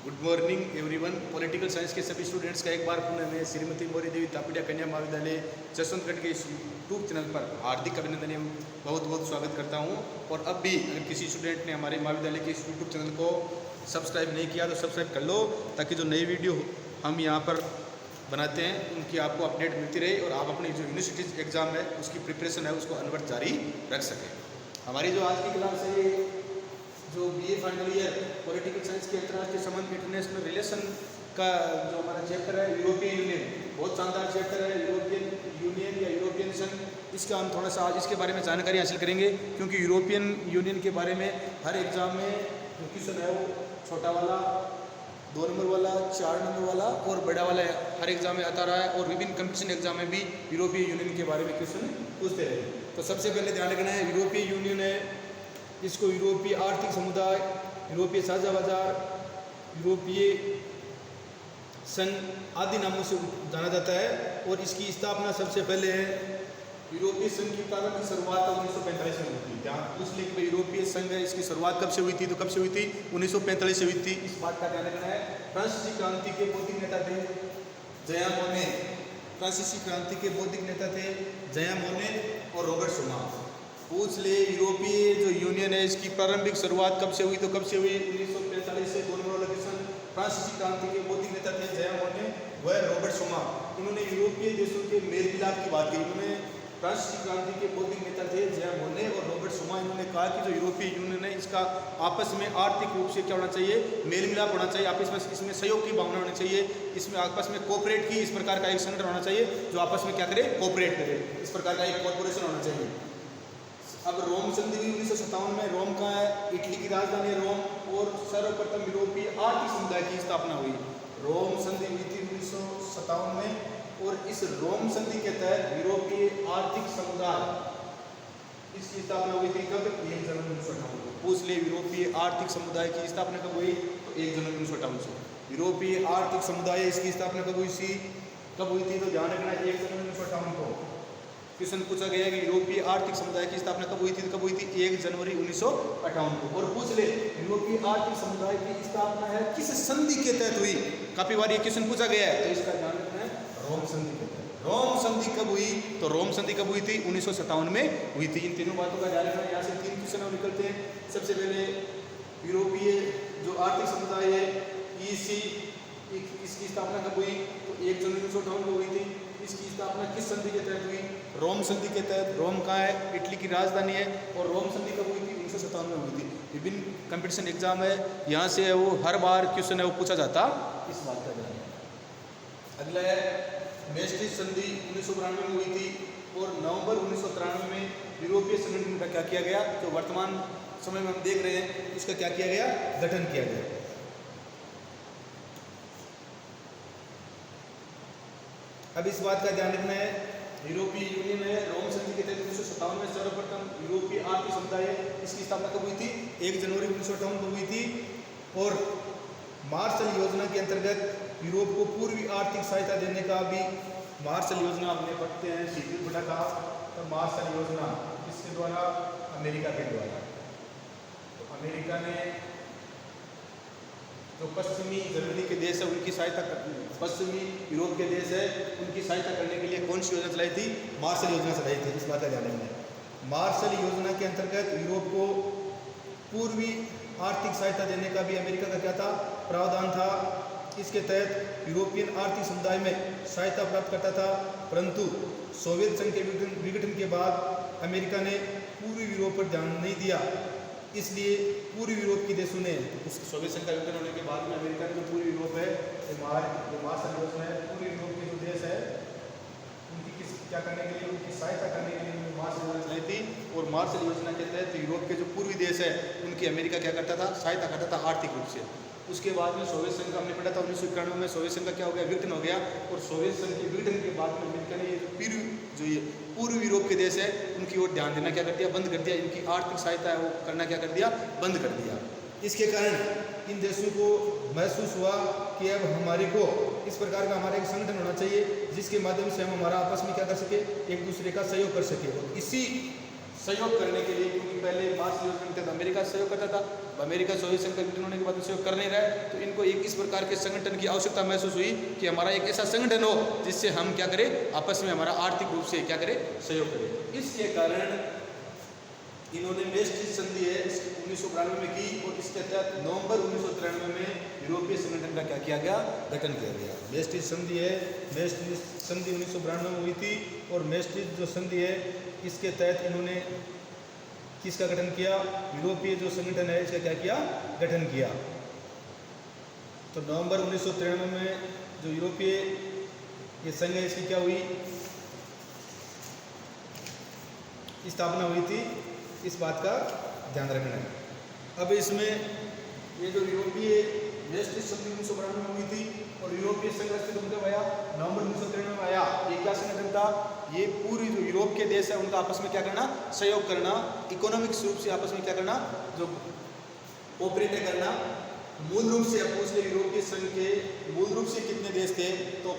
Good morning everyone. Political science के सभी students का एक बार पुनः मैं श्रीमती मौर्य देवी तापड़िया कन्या महाविद्यालय जसवंतगढ़ के इस यूट्यूब चैनल पर हार्दिक अभिनंदन एवं बहुत बहुत स्वागत करता हूं। और अब भी अगर किसी स्टूडेंट ने हमारे महाविद्यालय के इस यूट्यूब चैनल को सब्सक्राइब नहीं किया तो सब्सक्राइब कर लो, ताकि जो नई वीडियो हम यहाँ पर बनाते हैं उनकी आपको अपडेट मिलती रहे और आप अपनी जो यूनिवर्सिटी एग्ज़ाम है उसकी प्रिपरेशन है उसको अनवरत जारी रख सकें। हमारी जो आज की क्लास है, जो BA final year political science के अंतर्राष्ट्रीय संबंध इंटरनेशनल रिलेशन का जो हमारा चैप्टर है यूरोपियन यूनियन, बहुत शानदार चैप्टर है यूरोपियन यूनियन या यूरोपियन संघ। इसका हम थोड़ा सा आज इसके बारे में जानकारी हासिल करेंगे, क्योंकि यूरोपियन यूनियन के बारे में हर एग्ज़ाम में जो क्वेश्चन है वो छोटा वाला, 2 नंबर वाला, 4 नंबर वाला और बड़ा वाला हर एग्जाम में आता रहा है। और विभिन्न कंपटीशन एग्जाम में भी यूरोपीय यूनियन के बारे में क्वेश्चन पूछते रहे। तो सबसे पहले ध्यान रखना है, यूरोपीय यूनियन है, इसको यूरोपीय आर्थिक समुदाय, यूरोपीय साझा बाजार, यूरोपीय संघ आदि नामों से जाना जाता है। और इसकी स्थापना सबसे पहले है यूरोपीय संघ की प्रारंभिक शुरुआत 1945 में हुई थी। जहाँ पूछ लिया कि यूरोपीय संघ है, इसकी शुरुआत कब से हुई थी, तो कब से हुई थी, 1945 से हुई थी। इस बात का ध्यान रखना है। फ्रांसीसी क्रांति के बौद्धिक नेता थे जया मोने, फ्रांसीसी क्रांति के बौद्धिक नेता थे जया मोने और रॉबर्ट शुमा। पूछ ले यूरोपीय जो यूनियन है इसकी प्रारंभिक शुरुआत कब से हुई, तो कब से हुई, 1945 से। 2 नंबर वाला क्वेश्चन, फ्रांसीसी क्रांति के बौद्धिक नेता थे जया मोने व रॉबर्ट शुमा। इन्होंने यूरोपीय देशों के मेल मिलाप की बात की। इन्होंने फ्रांसीसी क्रांति के बौद्धिक नेता थे जया मोने और रॉबर्ट शुमा। इन्होंने कहा कि जो यूरोपीय यूनियन है इसका आपस में आर्थिक रूप से क्या होना चाहिए, मेल मिलाप होना चाहिए, आपस में इसमें सहयोग की भावना होनी चाहिए, इसमें आपस में कोऑपरेट की, इस प्रकार का एक संगठन होना चाहिए जो आपस में क्या करे, कोऑपरेट करे, इस प्रकार का एक कॉर्पोरेशन होना चाहिए। अब रोम संधि हुई 1957 में। रोम कहाँ है, इटली की राजधानी है रोम। और सर्वप्रथम यूरोपीय आर्थिक समुदाय की स्थापना हुई। रोम संधि हुई थी 1957 में। और इस रोम संधि के तहत यूरोपीय आर्थिक समुदाय इसकी स्थापना हुई थी कब, 1 जनवरी 1958 को। पूछ ले यूरोपीय आर्थिक समुदाय की स्थापना कब हुई, तो 1 जनवरी 1958 से। यूरोपीय आर्थिक समुदाय इसकी स्थापना कब हुई थी, तो ध्यान रखना 1 जनवरी 1958 को। क्वेश्चन पूछा गया कि यूरोपीय आर्थिक समुदाय की स्थापना कब हुई थी, तो कब हुई थी, 1 जनवरी 1958 को। और पूछ ले यूरोपीय आर्थिक समुदाय की स्थापना है किस संधि के तहत हुई, काफी बार ये क्वेश्चन पूछा गया है, तो इसका ध्यान रखना है, रोम संधि के तहत। रोम संधि कब हुई, तो रोम संधि कब हुई थी, 1957 में हुई थी। इन तीनों बातों का ध्यान रखना है। यहाँ से 3 क्वेश्चन हम निकलते हैं। सबसे पहले यूरोपीय जो आर्थिक समुदाय है EC, इसकी स्थापना कब हुई, तो 1 जनवरी 1958 को हुई थी। इसकी स्थापना किस संधि के तहत हुई, रोम संधि के तहत। रोम कहाँ है, इटली की राजधानी है। और रोम संधि कब हुई थी, 1957 में हुई थी। विभिन्न कंपटीशन एग्जाम है, यहाँ से वो हर बार क्वेश्चन है वो पूछा जाता, इस बात का ध्यान। अगला है मेस्ट्रिच संधि 1992 में हुई थी। और नवंबर 1993 में यूरोपीय संगठन का क्या किया गया, जो वर्तमान समय में हम देख रहे हैं इसका क्या किया गया, गठन किया गया। अब इस बात का ध्यान रखना है, यूरोपीय यूनियन है, रोम संधि के तहत 1957 में सर्वप्रथम यूरोपीय आर्थिक समुदाय है, इसकी स्थापना कब हुई थी, 1 जनवरी 1958 को हुई थी। और मार्शल योजना के अंतर्गत यूरोप को पूर्वी आर्थिक सहायता देने का भी, मार्शल योजना हमने पढ़ते हैं सीधी बड़ा कहा, तो मार्शल योजना किसके द्वारा, अमेरिका के द्वारा। तो अमेरिका ने जो पश्चिमी जर्मनी के देश है उनकी सहायता, पश्चिमी यूरोप के देश है उनकी सहायता करने के लिए कौन सी योजना चलाई थी, मार्शल योजना चलाई थी। इस बात का ध्यान रखना है। मार्शल योजना के अंतर्गत यूरोप को पूर्वी आर्थिक सहायता देने का भी अमेरिका का क्या था, प्रावधान था। इसके तहत यूरोपियन आर्थिक समुदाय में सहायता प्राप्त करता था। परंतु सोवियत संघ के विघटन के बाद अमेरिका ने पूर्वी यूरोप पर ध्यान नहीं दिया, इसलिए पूर्वी यूरोप के देशों ने, उस सोवियत संघ का विघटन होने के बाद में अमेरिका ने जो पूर्वी यूरोप है, जो मार्शल योजना है, पूर्वी यूरोप के जो देश है उनकी क्या करने के लिए, उनकी सहायता करने के लिए मार्शल योजना चलाई थी। और मार्शल योजना के तहत यूरोप के जो पूर्वी देश है उनकी अमेरिका क्या करता था, सहायता करता था आर्थिक रूप से। उसके बाद में सोवियत संघ का हमने पढ़ा था 1991 में सोवियत संघ का क्या हो गया, विघटन हो गया। और सोवियत संघ के विघटन के बाद में अमेरिका ने ये पूर्वी यूरोप के देश है उनकी ओर ध्यान देना क्या कर दिया, बंद कर दिया। इनकी आर्थिक सहायता है वो करना क्या कर दिया, बंद कर दिया। इसके कारण इन देशों को महसूस हुआ कि अब हमारे को इस प्रकार का हमारा एक संगठन होना चाहिए जिसके माध्यम से हम हमारा आपस में क्या कर सके, एक दूसरे का सहयोग कर सके। और इसी सहयोग करने के लिए, क्योंकि पहले मार्शल योजना के तहत अमेरिका सहयोग करता था, अब अमेरिका सोवियत संघ का विघटन होने के बाद सहयोग कर नहीं रहा है, तो इनको एक इस प्रकार के संगठन की आवश्यकता महसूस हुई कि हमारा एक ऐसा संगठन हो जिससे हम क्या करें, आपस में हमारा आर्थिक रूप से क्या करें, सहयोग करें। इसके कारण इन्होंने मेस्ट्रिच संधि है 1992 में की और इसके तहत नवंबर 1993 में यूरोपीय संगठन का क्या किया गया, गठन किया गया। मेस्ट्रिच संधि है, मेस्ट्रिच संधि 1992 में हुई थी और मेस्ट्रिच जो संधि है इसके तहत इन्होंने किसका गठन किया, यूरोपीय जो संगठन है इसका क्या किया, गठन किया। तो नवंबर 1993 में जो यूरोपीय ये संघ है इसकी क्या हुई, स्थापना हुई थी, इस बात का ध्यान रखना है। अब इसमें ये जो यूरोपीय मेस्ट्रिच संधि 1992 में हुई थी और यूरोपीय संघ अस्तित्व में आया नवंबर 1993 में आया, ये क्या संगठन था, ये पूरी जो यूरोप के देश है उनका आपस में क्या करना, सहयोग करना, इकोनॉमिक रूप से आपस में क्या करना, जो कोऑपरेट करना। मूल रूप से अब उसने यूरोपीय संघ के मूल रूप से कितने देश थे, तो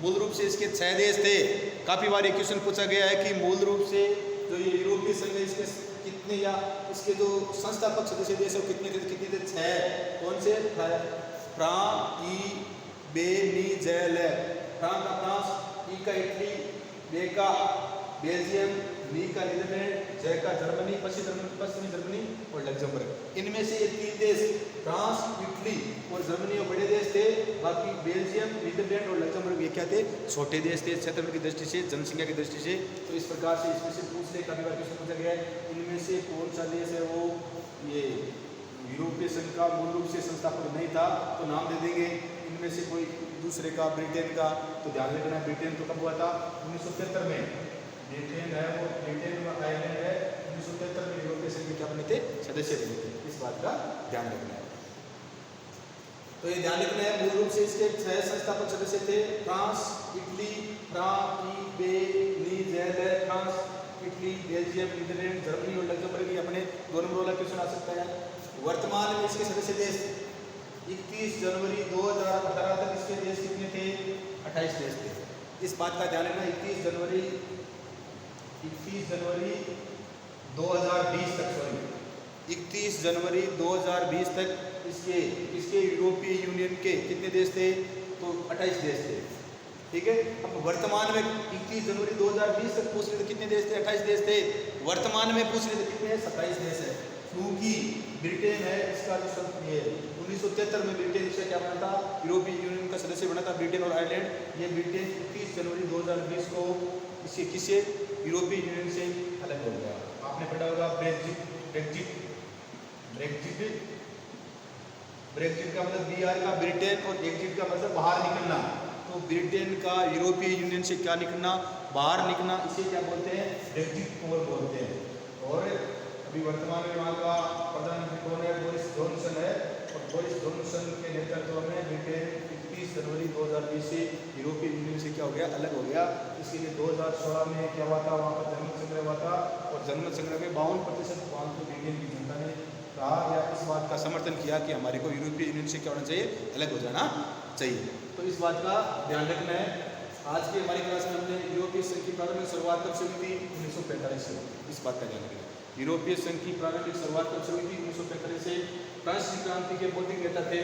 मूल रूप से इसके 6 देश थे। काफ़ी बार ये क्वेश्चन पूछा गया है कि मूल रूप से जो ये यूरोपीय संघ है इसके कितने, या इसके जो संस्थापक सदस्य देश है कितने थे, 6। कौन से, फ्रांस, फ्रांस का फ्रांस, ई का इटली, बे का बेल्जियम, नी का नीदरलैंड, जय का जर्मनी, पश्चिमी जर्मनी और लग्जमबर्ग। इनमें से ये 3 देश फ्रांस, इटली और जर्मनी और बड़े देश थे, बाकी बेल्जियम, नीदरलैंड और लग्जमबर्ग ये क्या थे, छोटे देश थे क्षेत्र की दृष्टि से, जनसंख्या की दृष्टि से। तो इस प्रकार से इसमें से पूछने का क्वेश्चन पूछा गया है, इनमें से कौन सा देश है वो ये यूरोपीय संघ का मूल रूप से संस्थापक नहीं था, तो नाम दे देंगे। इनमें से कोई दूसरे का, ब्रिटेन का, तो ध्यान रखना ब्रिटेन तो कब हुआ था, 1973 में। ब्रिटेन है वो, ब्रिटेन और आयरलैंड है 1973 में यूरोपीय संघ के क्या बने थे, सदस्य बने थे। इस बात का ध्यान रखना है। तो ये ध्यान रखना है, मूल रूप से इसके 6 संस्थापक सदस्य थे, France, Italy, France, Italy, Belgium, Netherland, Germany और लग्जमबर्ग। अपने 2 नंबर वाला क्वेश्चन आ सकता है। वर्तमान में इसके सदस्य देश 31 जनवरी 2018 तक इसके देश कितने थे, 28 देश थे। इस बात का ध्यान रखना, 31 जनवरी 2020 तक, 31 जनवरी 2020 तक इसके यूरोपीय यूनियन के कितने देश थे, तो 28 देश थे। ठीक है, अब वर्तमान में 31 जनवरी 2020 तक पूछ रहे थे कितने देश थे, 28 देश थे। वर्तमान में पूछ रहे थे कितने, 27 देश है, क्योंकि ब्रिटेन है इसका जो ये 1973 में ब्रिटेन से क्या बना था, यूरोपीय यूनियन का सदस्य बना था, ब्रिटेन और आयरलैंड। ये ब्रिटेन 31 जनवरी 2020 को किसे यूरोपीय यूनियन से अलग हो गया। आपने पढ़ा होगा ब्रेक्जिट का मतलब BR का ब्रिटेन और एग्जिट का मतलब बाहर निकलना। तो ब्रिटेन का यूरोपीय यूनियन से क्या निकलना, बाहर निकलना, इसे क्या बोलते हैं, ब्रेक्जिट बोलते हैं। और अभी वर्तमान में वहाँ का प्रधानमंत्री कौन है, बोरिस जॉनसन है, और बोरिस जॉनसन के नेतृत्व में ब्रिटेन 31 जनवरी 2020 से यूरोपीय यूनियन से क्या हो गया, अलग हो गया। इसके लिए 2016 में क्या हुआ था, वहाँ पर जनमत संग्रह हुआ था और जनमत संग्रह में 52% वहाँ की ब्रिटेन की जनता ने कहा या इस बात का समर्थन किया कि हमारे को यूरोपीय यूनियन से क्या होना चाहिए, अलग हो जाना चाहिए। तो इस बात का ध्यान रखना है। आज की हमारी क्लास में हमने यूरोपीय संघ की प्रारंभिक शुरुआत कब से हुई थी, 1945 से। इस बात का ध्यान रखना है। यूरोपीय संघ की प्रारंभिक शुरुआत कब से हुई थी, 1945 से। फ्रांसीसी क्रांति के बौद्धिक नेता थे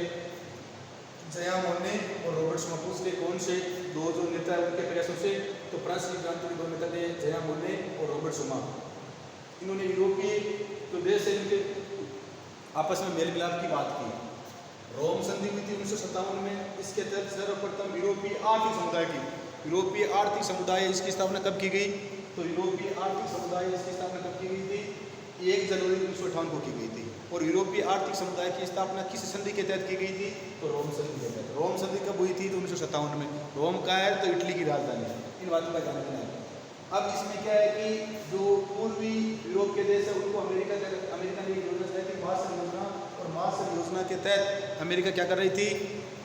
जया मोन्ने और रॉबर्ट शुमा। पूछ ले कौन से 2 जो नेता है उनके प्रयासों से, तो फ्रांसीसी क्रांति के 2 नेता थे जया मोन्ने और रॉबर्ट शुमा। इन्होंने यूरोपीय जो देश है इनके आपस में मेल मिलाप की बात की। रोम संधि हुई थी 1957 में। इसके तहत सर्वप्रथम यूरोपीय आर्थिक समुदाय इसकी स्थापना कब की गई, तो यूरोपीय आर्थिक समुदाय इसकी स्थापना कब की गई थी, 1 जनवरी 1958 को की गई थी। और यूरोपीय आर्थिक समुदाय की स्थापना किस संधि के तहत की गई थी, तो रोम संधि के तहत। रोम संधि कब हुई थी, तो 1957 में। रोम का है तो इटली की राजधानी है। इन बातों का ध्यान रखना है। अब इसमें क्या है कि जो पूर्वी यूरोप के देश है उनको अमेरिका ने योजना चलाई थी, मार्शल योजना। और मार्शल योजना के तहत अमेरिका क्या कर रही थी,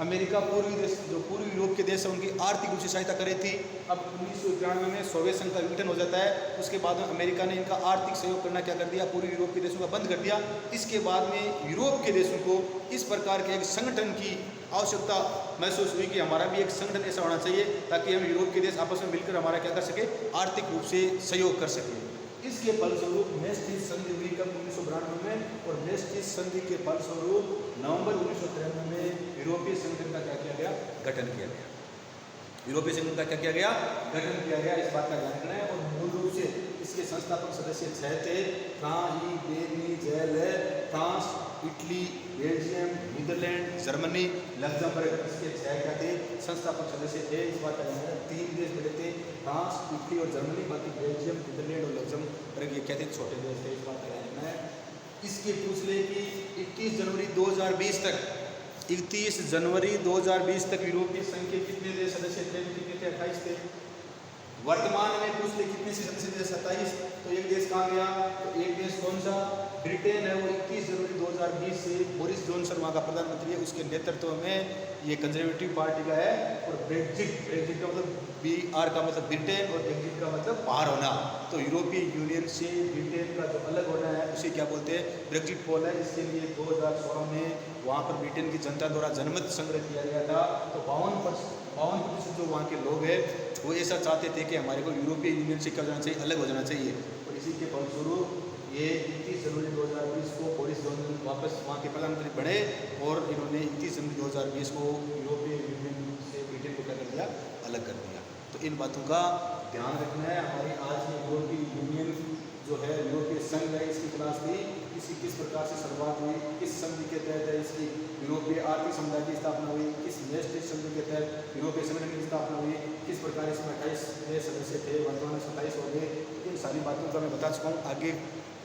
अमेरिका पूर्वी देश जो पूर्वी यूरोप के देश हैं उनकी आर्थिक रूप से सहायता करी थी। अब 1991 में सोवियत संघ का विघटन हो जाता है। उसके बाद में अमेरिका ने इनका आर्थिक सहयोग करना क्या कर दिया, पूर्वी यूरोप के देशों का बंद कर दिया। इसके बाद में यूरोप के देशों को इस प्रकार के एक संगठन की आवश्यकता महसूस हुई कि हमारा भी एक संगठन ऐसा होना चाहिए ताकि हम यूरोप के देश आपस में मिलकर हमारा क्या कर सके, आर्थिक रूप से सहयोग कर सके। इसके फलस्वरूप मेस्टिस संधि हुई कब 1992 में, और मेस्टिस संधि के फलस्वरूप नवंबर 1993 में यूरोपीय संगठन का क्या किया गया, गठन किया गया। यूरोपीय संगठन का क्या किया गया, गठन किया गया, इस बात का ध्यान रखना है। और मूल रूप से इसके संस्थापक सदस्य 6 थे, France, Italy, Belgium, Netherland, Germany, Luxembourg, इसके 6 क्या थे, संस्थापक सदस्य थे। इस बात का ध्यान रखना, 3 देश बड़े थे, फ्रांस, इटली और जर्मनी, बाकी बेल्जियम, नीदरलैंड और लग्जमबर्ग ये क्या थे, छोटे देश थे। इस बात का ध्यान रखना है। इसके पूछ ले कि 31 जनवरी 2020 तक 31 जनवरी 2020 तक यूरोपीय संघ के कितने देश सदस्य थे, कितने थे, 28 थे। वर्तमान में पूछ ले कितने से सदस्य थे, 27। तो एक देश कहाँ गया, तो एक देश कौन सा, ब्रिटेन है। वो 31 जनवरी 2020 से बोरिस जॉनसन वहाँ का प्रधानमंत्री है, उसके नेतृत्व में ये कंजर्वेटिव पार्टी का है। और ब्रेक्जिट का मतलब BR का मतलब ब्रिटेन और एग्जिट का मतलब बाहर होना। तो यूरोपीय यूनियन से ब्रिटेन का जो अलग होना है उसे क्या बोलते हैं, ब्रेक्जिट पोल है। इसके लिए 2016 में वहाँ पर ब्रिटेन की जनता द्वारा जनमत संग्रह किया गया था। तो 52% जो वहाँ के लोग हैं वो ऐसा चाहते थे कि हमारे को यूरोपीय यूनियन से क्या हो जाना चाहिए, अलग हो जाना चाहिए। और इसी के फलस्वरूप ये 31 जनवरी 2020 को बोरिस जॉनसन वापस वहाँ के प्रधानमंत्री बने और इन्होंने 31 जनवरी 2020 को यूरोपीय यूनियन से ब्रिटेन को क्या कर दिया, अलग कर दिया। तो इन बातों का ध्यान रखना है। हमारी आज की यूरोपीय यूनियन जो है, यूरोपीय संघ है, इसकी क्लास थी, इसकी किस प्रकार से शुरुआत हुई, किस संधि के तहत इसकी यूरोपीय आर्थिक समुदाय की स्थापना हुई, किस मेस्टिस संधि के तहत यूरोपीय संगठन की स्थापना हुई, किस प्रकार इसमें 28 देश सदस्य थे, वर्तमान में 27 हो गए। इन सारी बातों का मैं बता चुका हूँ। आगे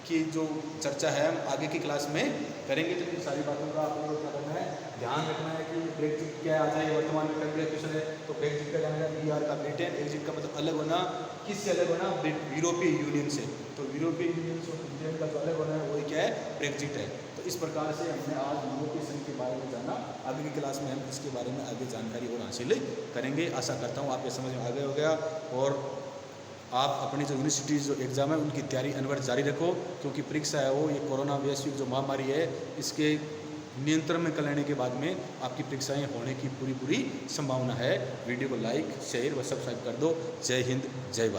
की जो चर्चा है हम आगे की क्लास में करेंगे। तो इन सारी बातों का आपको क्या करना है, ध्यान रखना है कि ब्रेक्जिट क्या आता है, वर्तमान में क्वेश्चन है। तो ब्रेक्जिट का जानेगा BR का ब्रिटेन, एग्जिट का मतलब अलग होना, किससे अलग होना, यूरोपीय यूनियन से। तो यूरोपीय यूनियन से ब्रिटेन का जो अलग होना है वही क्या है, ब्रेक्जिट है। तो इस प्रकार से हमने आज यूरोपीय संघ के बारे में जाना। आगे की क्लास में हम इसके बारे में आगे जानकारी और हासिल करेंगे। आशा करता हूँ आपके समझ में आ गया हो गया। और आप अपनी जो यूनिवर्सिटी जो एग्ज़ाम है उनकी तैयारी अनवरत जारी रखो, क्योंकि परीक्षा है वो ये कोरोना वैश्विक जो महामारी है इसके नियंत्रण में कर लेने के बाद में आपकी परीक्षाएं होने की पूरी संभावना है। वीडियो को लाइक, शेयर व सब्सक्राइब कर दो। जय हिंद, जय भारत।